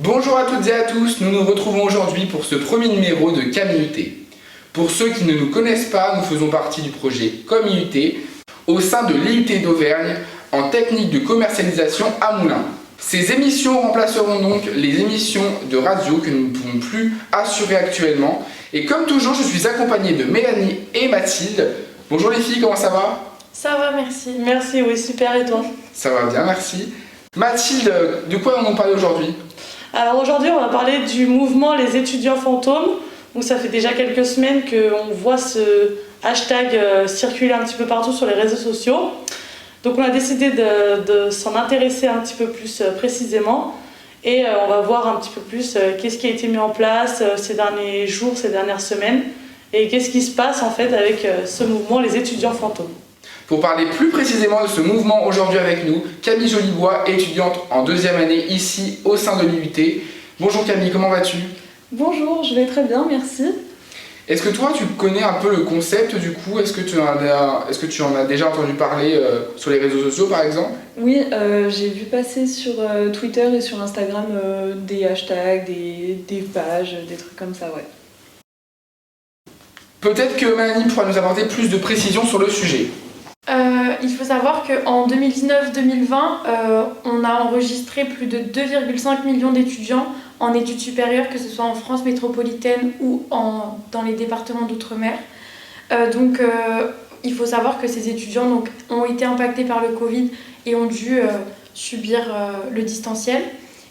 Bonjour à toutes et à tous, nous nous retrouvons aujourd'hui pour ce premier numéro de CamIUT. Pour ceux qui ne nous connaissent pas, nous faisons partie du projet ComIUT au sein de l'IUT d'Auvergne en technique de commercialisation à Moulins. Ces émissions remplaceront donc les émissions de radio que nous ne pouvons plus assurer actuellement. Et comme toujours, je suis accompagné de Mélanie et Mathilde. Bonjour les filles, comment ça va? Ça va, merci. Merci, oui, super, et toi? Ça va bien, merci. Mathilde, de quoi on parle aujourd'hui? Alors aujourd'hui, on va parler du mouvement Les étudiants fantômes. Donc ça fait déjà quelques semaines qu'on voit ce hashtag circuler un petit peu partout sur les réseaux sociaux. Donc on a décidé de s'en intéresser un petit peu plus précisément. Et on va voir un petit peu plus qu'est-ce qui a été mis en place ces derniers jours, ces dernières semaines. Et qu'est-ce qui se passe en fait avec ce mouvement Les étudiants fantômes. Pour parler plus précisément de ce mouvement aujourd'hui avec nous, Camille Jolibois, étudiante en deuxième année ici au sein de l'IUT. Bonjour Camille, comment vas-tu? Bonjour, je vais très bien, merci. Est-ce que toi tu connais un peu le concept du coup? Est-ce que tu en as déjà entendu parler sur les réseaux sociaux par exemple? Oui, j'ai vu passer sur Twitter et sur Instagram des hashtags, des pages, des trucs comme ça, ouais. Peut-être que Mélanie pourra nous apporter plus de précision sur le sujet. Il faut savoir qu'en 2019-2020, on a enregistré plus de 2,5 millions d'étudiants en études supérieures, que ce soit en France métropolitaine ou dans les départements d'outre-mer. Il faut savoir que ces étudiants ont été impactés par le Covid et ont dû subir le distanciel.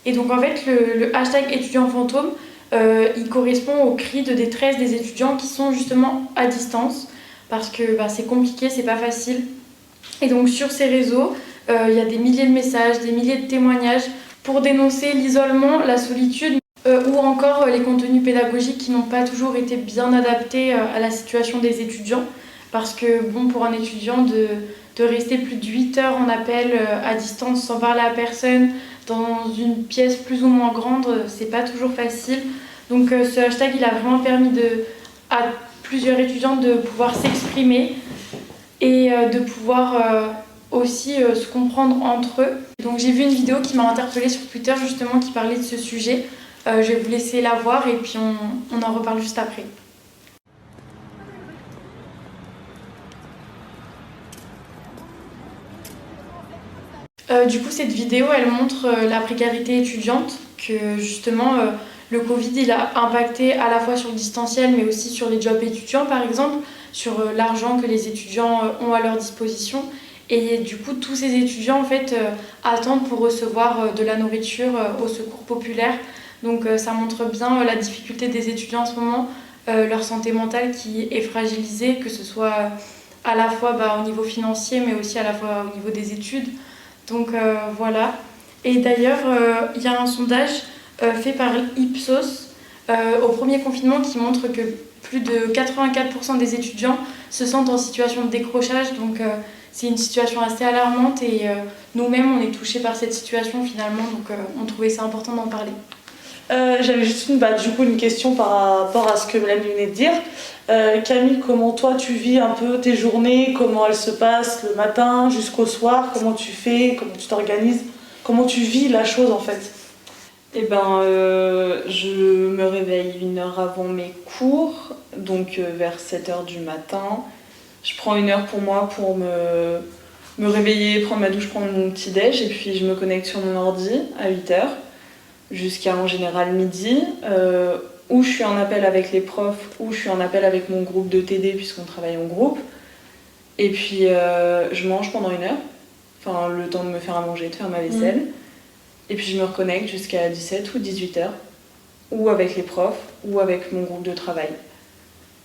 Et donc en fait, le hashtag étudiant fantôme, il correspond au cri de détresse des étudiants qui sont justement à distance. Parce que c'est compliqué, c'est pas facile. Et donc sur ces réseaux, il y a des milliers de messages, des milliers de témoignages pour dénoncer l'isolement, la solitude ou encore les contenus pédagogiques qui n'ont pas toujours été bien adaptés à la situation des étudiants. Parce que pour un étudiant de rester plus de 8 heures en appel à distance sans parler à personne, dans une pièce plus ou moins grande, c'est pas toujours facile. Donc ce hashtag, il a vraiment permis à plusieurs étudiants de pouvoir s'exprimer et de pouvoir aussi se comprendre entre eux. Donc j'ai vu une vidéo qui m'a interpellée sur Twitter justement qui parlait de ce sujet. Je vais vous laisser la voir et puis on en reparle juste après. Du coup cette vidéo elle montre la précarité étudiante, que justement le Covid, il a impacté à la fois sur le distanciel, mais aussi sur les jobs étudiants, par exemple, sur l'argent que les étudiants ont à leur disposition. Et du coup, tous ces étudiants, en fait, attendent pour recevoir de la nourriture au secours populaire. Donc ça montre bien la difficulté des étudiants en ce moment, leur santé mentale qui est fragilisée, que ce soit à la fois au niveau financier, mais aussi à la fois au niveau des études. Donc voilà. Et d'ailleurs, il y a un sondage fait par Ipsos au premier confinement qui montre que plus de 84% des étudiants se sentent en situation de décrochage. Donc c'est une situation assez alarmante et nous-mêmes on est touchés par cette situation finalement. Donc on trouvait ça important d'en parler. J'avais juste une question par rapport à ce que Mélanie venait de dire. Camille, comment toi tu vis un peu tes journées? Comment elles se passent le matin jusqu'au soir? Comment tu fais? Comment tu t'organises? Comment tu vis la chose en fait? Eh ben, je me réveille 1 heure avant mes cours, donc vers 7h du matin. Je prends 1 heure pour moi pour me réveiller, prendre ma douche, prendre mon petit déj, et puis je me connecte sur mon ordi à 8h jusqu'à en général midi, où je suis en appel avec les profs, où je suis en appel avec mon groupe de TD puisqu'on travaille en groupe. Et puis je mange pendant 1 heure, enfin le temps de me faire à manger, de faire ma vaisselle. Et puis je me reconnecte jusqu'à 17 ou 18h, ou avec les profs, ou avec mon groupe de travail.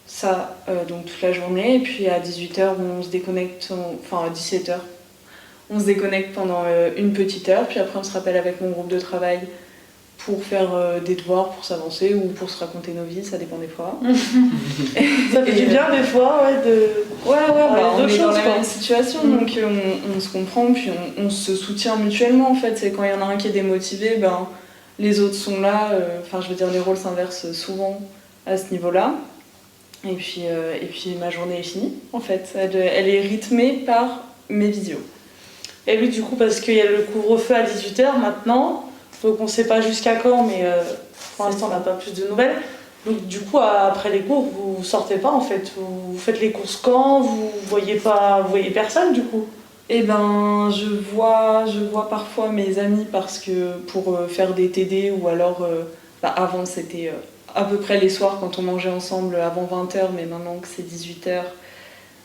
Ça, donc toute la journée. Et puis à 18h, on se déconnecte, à 17h, on se déconnecte pendant une petite heure. Puis après, on se rappelle avec mon groupe de travail pour faire des devoirs, pour s'avancer, ou pour se raconter nos vies, ça dépend des fois. Ça fait du bien des fois, on est dans la même situation, donc on se comprend, puis on se soutient mutuellement en fait. C'est quand il y en a un qui est démotivé, les autres sont là, les rôles s'inversent souvent à ce niveau-là. Et puis ma journée est finie en fait, elle est rythmée par mes visios. Et oui, du coup, parce qu'il y a le couvre-feu à 18h maintenant, Donc on ne sait pas jusqu'à quand, mais pour l'instant on n'a pas plus de nouvelles. Donc du coup, après les cours, vous sortez pas en fait. Vous faites les courses quand? Vous voyez personne du coup? Eh ben, je vois parfois mes amis parce que pour faire des TD ou alors, avant c'était à peu près les soirs quand on mangeait ensemble avant 20h, mais maintenant que c'est 18h,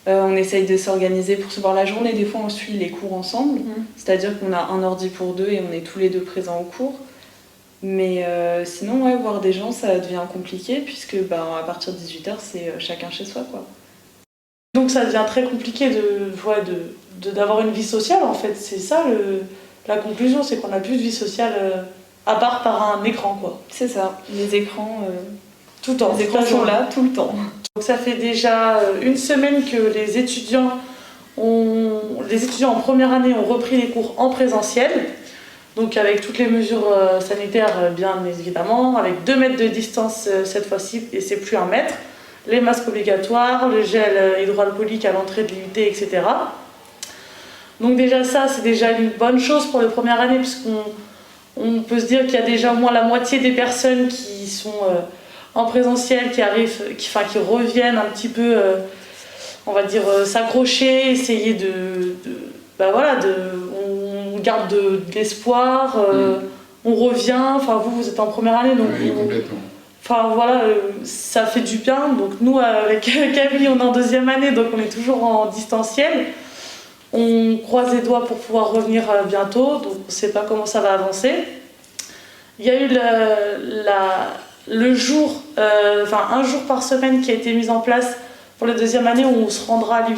on essaye de s'organiser pour se voir la journée. Des fois on suit les cours ensemble, c'est-à-dire qu'on a un ordi pour deux et on est tous les deux présents au cours. Mais sinon, ouais, voir des gens, ça devient compliqué puisque à partir de 18h, c'est chacun chez soi, quoi. Donc ça devient très compliqué d'avoir une vie sociale en fait. C'est ça la conclusion, c'est qu'on n'a plus de vie sociale à part par un écran, quoi. C'est ça, les écrans, tout le temps. les écrans sont là tout le temps. Donc ça fait déjà une semaine que les étudiants en première année ont repris les cours en présentiel. Donc avec toutes les mesures sanitaires, bien évidemment, avec 2 mètres de distance cette fois-ci, et c'est plus 1 mètre, les masques obligatoires, le gel hydroalcoolique à l'entrée de l'UT, etc. Donc déjà ça, c'est déjà une bonne chose pour la première année, puisqu'on peut se dire qu'il y a déjà au moins la moitié des personnes qui sont en présentiel, qui reviennent un petit peu, on va dire, s'accrocher, essayer on garde de l'espoir, on revient, vous êtes en première année, donc oui, complètement. Ça fait du bien. Donc nous, avec Camille, on est en 2e année, donc on est toujours en distanciel. On croise les doigts pour pouvoir revenir bientôt, donc on ne sait pas comment ça va avancer. Il y a eu le jour, un jour par semaine qui a été mis en place pour la 2e année où on se rendra à l'UT.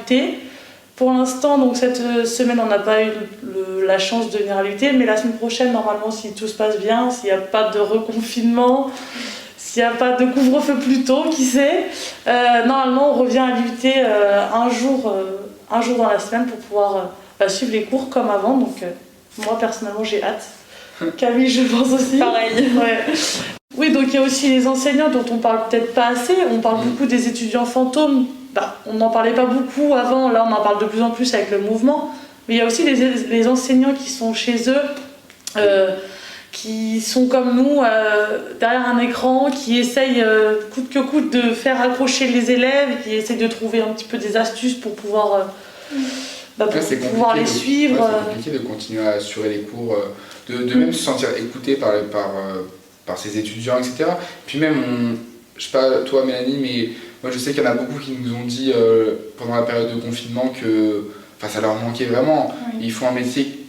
Pour l'instant, donc cette semaine, on n'a pas eu la chance de venir à l'UT, mais la semaine prochaine, normalement, si tout se passe bien, s'il n'y a pas de reconfinement, s'il n'y a pas de couvre-feu plus tôt, qui sait, normalement, on revient à l'UT un jour dans la semaine pour pouvoir suivre les cours comme avant. Donc, moi, personnellement, j'ai hâte. Camille, je pense aussi. Pareil. Ouais. Oui, donc il y a aussi les enseignants dont on parle peut-être pas assez. On parle beaucoup des étudiants fantômes. On n'en parlait pas beaucoup avant, là on en parle de plus en plus avec le mouvement. Mais il y a aussi les enseignants qui sont chez eux, qui sont comme nous, derrière un écran, qui essayent coûte que coûte de faire accrocher les élèves, qui essayent de trouver un petit peu des astuces pour pouvoir, pouvoir les suivre. C'est compliqué de continuer à assurer les cours, de même se sentir écouté par ses étudiants, etc. Puis même, je sais pas toi Mélanie, mais moi je sais qu'il y en a beaucoup qui nous ont dit pendant la période de confinement que ça leur manquait vraiment. Oui. Ils font un métier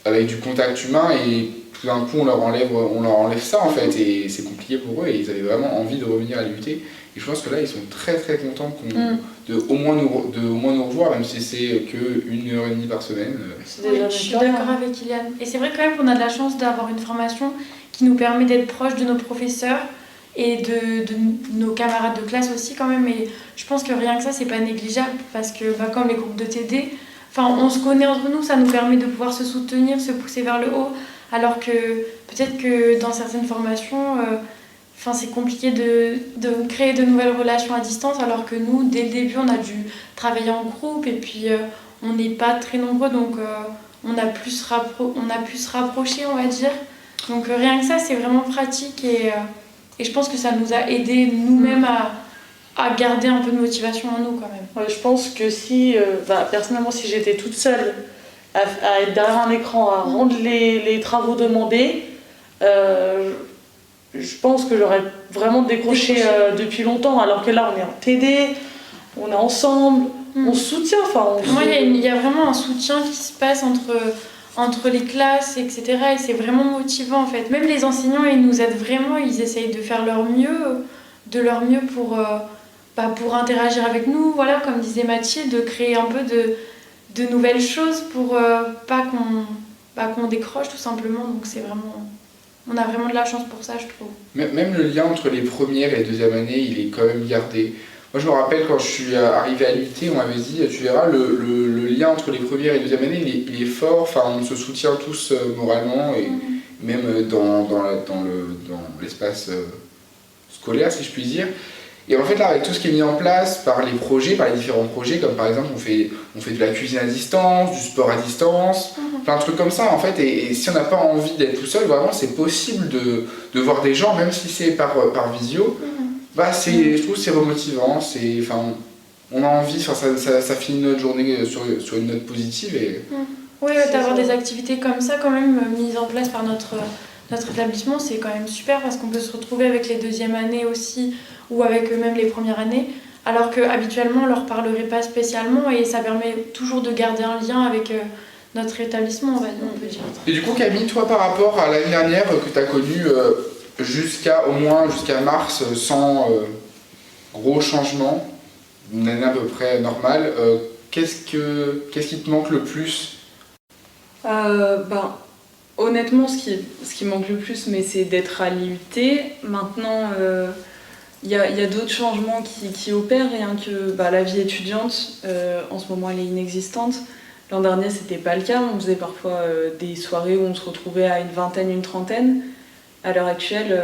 avec du contact humain et tout d'un coup on leur enlève ça en fait, et c'est compliqué pour eux et ils avaient vraiment envie de revenir à l'UT. Et je pense que là ils sont très très contents de au moins nous revoir, même si c'est que 1h30 par semaine. Je suis d'accord avec Iliane. Et c'est vrai quand même qu'on a de la chance d'avoir une formation qui nous permet d'être proche de nos professeurs et de nos camarades de classe aussi quand même. Et je pense que rien que ça, c'est pas négligeable parce que comme les groupes de TD, on se connaît entre nous, ça nous permet de pouvoir se soutenir, se pousser vers le haut. Alors que peut-être que dans certaines formations, c'est compliqué de créer de nouvelles relations à distance, alors que nous, dès le début, on a dû travailler en groupe et puis on n'est pas très nombreux, donc on a pu se rapprocher, on va dire. Donc rien que ça, c'est vraiment pratique et je pense que ça nous a aidé nous-mêmes à garder un peu de motivation en nous quand même. Ouais, je pense que personnellement, si j'étais toute seule à être derrière un écran, à rendre les travaux demandés, je pense que j'aurais vraiment décroché depuis longtemps, alors que là on est en TD, on est ensemble, on se soutient. Moi, il y a vraiment un soutien qui se passe entre les classes, etc. Et c'est vraiment motivant en fait. Même les enseignants, ils nous aident vraiment, ils essayent de faire de leur mieux pour interagir avec nous, voilà, comme disait Mathilde, de créer un peu de nouvelles choses pour pas qu'on décroche tout simplement. Donc on a vraiment de la chance pour ça, je trouve. Même le lien entre les premières et les 2e années, il est quand même gardé. Moi je me rappelle quand je suis arrivé à l'UT, on m'avait dit, tu verras, le lien entre les premières et les 2e années, il est fort, on se soutient tous moralement, et même dans l'espace scolaire, si je puis dire. Et en fait là, avec tout ce qui est mis en place par les projets, par les différents projets, comme par exemple on fait de la cuisine à distance, du sport à distance, plein de trucs comme ça en fait, et si on n'a pas envie d'être tout seul, vraiment c'est possible de voir des gens, même si c'est par visio, bah je trouve que c'est remotivant, on a envie, ça finit notre journée sur une note positive et... Oui, d'avoir des activités comme ça quand même mises en place par notre établissement, c'est quand même super parce qu'on peut se retrouver avec les deuxièmes années aussi ou avec même les premières années, alors qu'habituellement on leur parlerait pas spécialement et ça permet toujours de garder un lien avec notre établissement, on peut dire. Et du coup Camille, toi par rapport à l'année dernière que tu as connue jusqu'à mars sans gros changements, une année à peu près normale, qu'est-ce qui te manque le plus? Honnêtement, ce qui manque le plus, mais c'est d'être à l'IUT. Maintenant, il y a d'autres changements qui opèrent, rien que la vie étudiante, en ce moment elle est inexistante. L'an dernier c'était pas le cas, on faisait parfois des soirées où on se retrouvait à une vingtaine, une trentaine. À l'heure actuelle,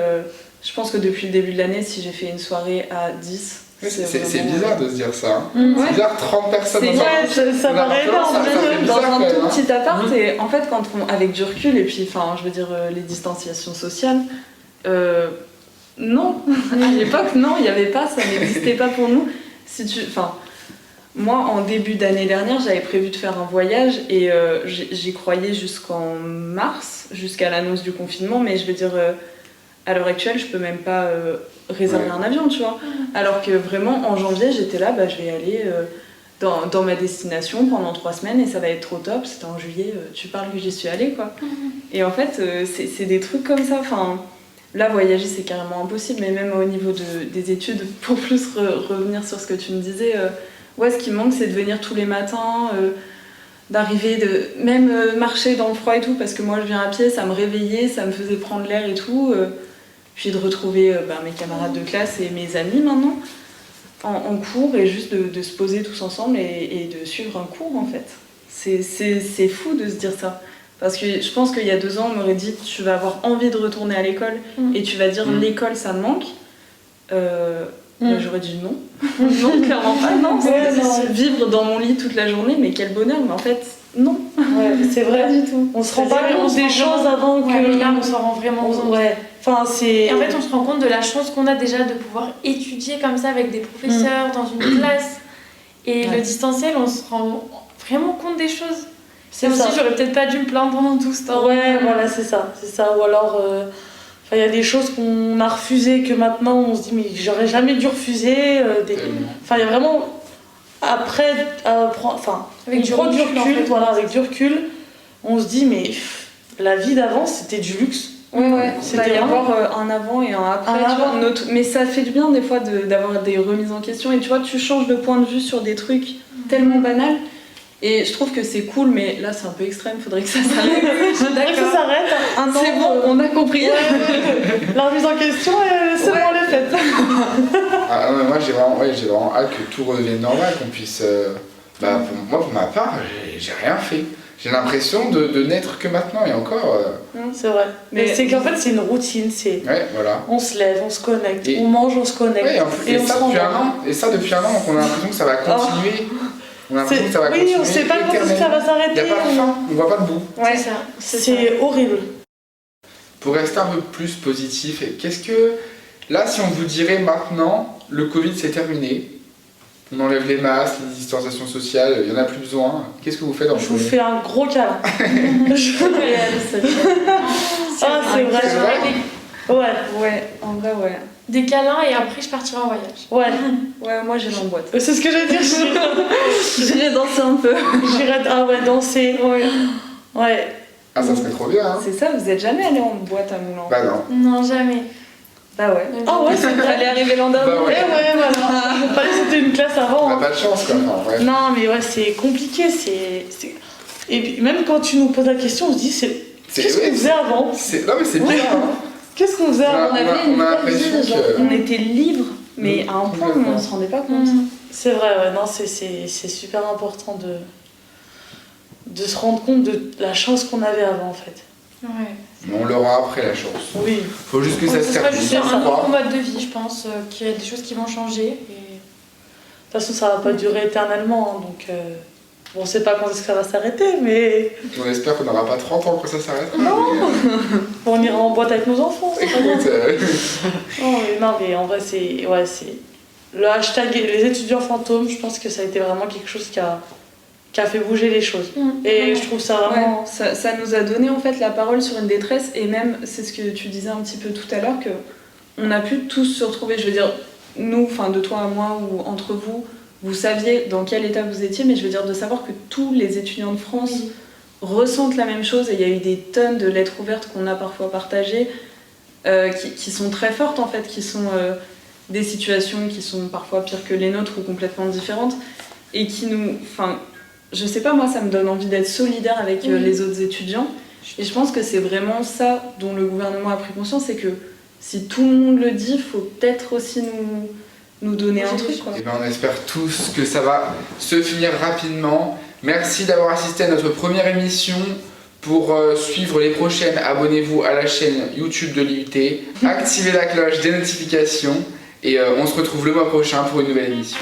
je pense que depuis le début de l'année, si j'ai fait une soirée à 10, c'est bizarre de se dire ça. C'est bizarre, 30 personnes dans ça paraît énorme. Dans un tout petit appart, et en fait, avec du recul, et puis, je veux dire, les distanciations sociales, non. À l'époque, non, il n'y avait pas, ça n'existait pas pour nous. Moi, en début d'année dernière, j'avais prévu de faire un voyage, et j'y croyais jusqu'en mars, jusqu'à l'annonce du confinement, mais je veux dire... à l'heure actuelle, je peux même pas réserver un avion, tu vois. Alors que vraiment, en janvier, j'étais là, je vais aller dans ma destination pendant 3 semaines et ça va être trop top. C'était en juillet, tu parles que j'y suis allée, quoi. Et en fait, c'est des trucs comme ça. Là, voyager, c'est carrément impossible, mais même au niveau des études, pour plus revenir sur ce que tu me disais, ce qui manque, c'est de venir tous les matins... d'arriver, même marcher dans le froid et tout, parce que moi je viens à pied, ça me réveillait, ça me faisait prendre l'air et tout, puis de retrouver mes camarades de classe et mes amis maintenant en cours et juste de se poser tous ensemble et de suivre un cours en fait. C'est fou de se dire ça, parce que je pense qu'il y a 2 ans on m'aurait dit tu vas avoir envie de retourner à l'école et tu vas dire l'école ça me manque. J'aurais dit non. Non, clairement pas. Non, vivre dans mon lit toute la journée, mais quel bonheur. Mais en fait, non. Ouais, c'est vrai. Pas du tout. On se rend pas compte des choses avant que... Mais là, on s'en rend vraiment compte. Ouais. Et en fait, on se rend compte de la chance qu'on a déjà de pouvoir étudier comme ça avec des professeurs dans une classe. Et le distanciel, on se rend vraiment compte des choses. C'est aussi, j'aurais peut-être pas dû me plaindre pendant tout ce temps. Ouais, voilà, c'est ça. Ou alors... il y a des choses qu'on a refusées que maintenant on se dit mais j'aurais jamais dû refuser. Il y a vraiment après, avec du recul, en fait. Avec du recul, on se dit mais la vie d'avant c'était du luxe. Ouais. C'était y avoir un avant et un après. Mais ça fait du bien des fois d'avoir des remises en question et tu vois tu changes de point de vue sur des trucs tellement banals. Et je trouve que c'est cool, mais là c'est un peu extrême, faudrait que ça s'arrête. Faudrait que ça s'arrête. C'est bon, on a compris. La remise en question, c'est bon, elle est faite. Moi j'ai vraiment hâte que tout redevienne normal, qu'on puisse... pour ma part, j'ai rien fait. J'ai l'impression de n'être que maintenant et encore... C'est vrai. Mais c'est qu'en fait c'est une routine. Ouais, voilà. On se lève, on se connecte, on mange, on se connecte. Ouais, et ça depuis un an, donc on a l'impression que ça va continuer. On a l'impression que ça va continuer. On sait pas quand ça va s'arrêter. Il n'y a pas de fin, on voit pas le bout. Ouais, c'est horrible. Pour rester un peu plus positif, qu'est-ce que... Là, si on vous dirait maintenant, le Covid c'est terminé, on enlève les masques, les distanciations sociales, il n'y en a plus besoin, qu'est-ce que vous faites dans le Je vous fais un gros câlin. C'est vrai. Ouais, en vrai, ouais. Des câlins et après je partirai en voyage. Ouais, moi j'irai en boîte. C'est ce que j'allais dire. J'irai danser un peu. Danser. Ouais. Ah, ça serait trop bien, hein. C'est ça, vous êtes jamais allé en boîte à Moulins? Bah non. Non, jamais. Bah ouais. Ah ouais, c'est Fallait arriver l'an dernier. Bah ouais. Voilà. Fallait c'était une classe avant. On n'a pas de chance, quoi. Enfin, ouais. Non, mais c'est compliqué. Et puis, même quand tu nous poses la question, on se dit qu'est-ce qu'on faisait avant? Non, mais c'est bien, hein. Qu'est-ce qu'on faisait avant? On avait une l'impression vie, on était libre, mais à un point où on ne se rendait pas compte. C'est vrai, ouais. Non, c'est super important de se rendre compte de la chance qu'on avait avant, en fait. Ouais. Mais on l'aura après la chance. Oui. Faut juste que Donc, ça ce se sera termine. juste C'est un ça. nouveau mode de vie, je pense, qu'il y a des choses qui vont changer. Et... De toute façon, ça va pas durer éternellement, hein, donc bon, on sait pas quand est-ce que ça va s'arrêter, mais On espère qu'on n'aura pas 30 ans quand ça s'arrête. on ira en boîte avec nos enfants. c'est pas grave. Écoute, Non, mais en vrai, c'est le hashtag les étudiants fantômes. Je pense que ça a été vraiment quelque chose qui a fait bouger les choses. Et je trouve ça vraiment. Ouais, ça nous a donné en fait la parole sur une détresse, et même c'est ce que tu disais un petit peu tout à l'heure, que on a pu tous se retrouver. Je veux dire, nous, enfin de toi à moi ou entre vous, vous saviez dans quel état vous étiez, mais je veux dire de savoir que tous les étudiants de France ressentent la même chose, et il y a eu des tonnes de lettres ouvertes qu'on a parfois partagées, qui sont très fortes en fait, qui sont des situations qui sont parfois pires que les nôtres ou complètement différentes, et qui nous, enfin, je sais pas, moi ça me donne envie d'être solidaire avec les autres étudiants, et je pense que c'est vraiment ça dont le gouvernement a pris conscience, c'est que si tout le monde le dit, il faut peut-être aussi nous donner un truc, quoi. et ben on espère tous que ça va se finir rapidement. Merci d'avoir assisté à notre première émission. Pour suivre les prochaines, abonnez-vous à la chaîne YouTube de l'IUT, activez la cloche des notifications, et on se retrouve le mois prochain pour une nouvelle émission.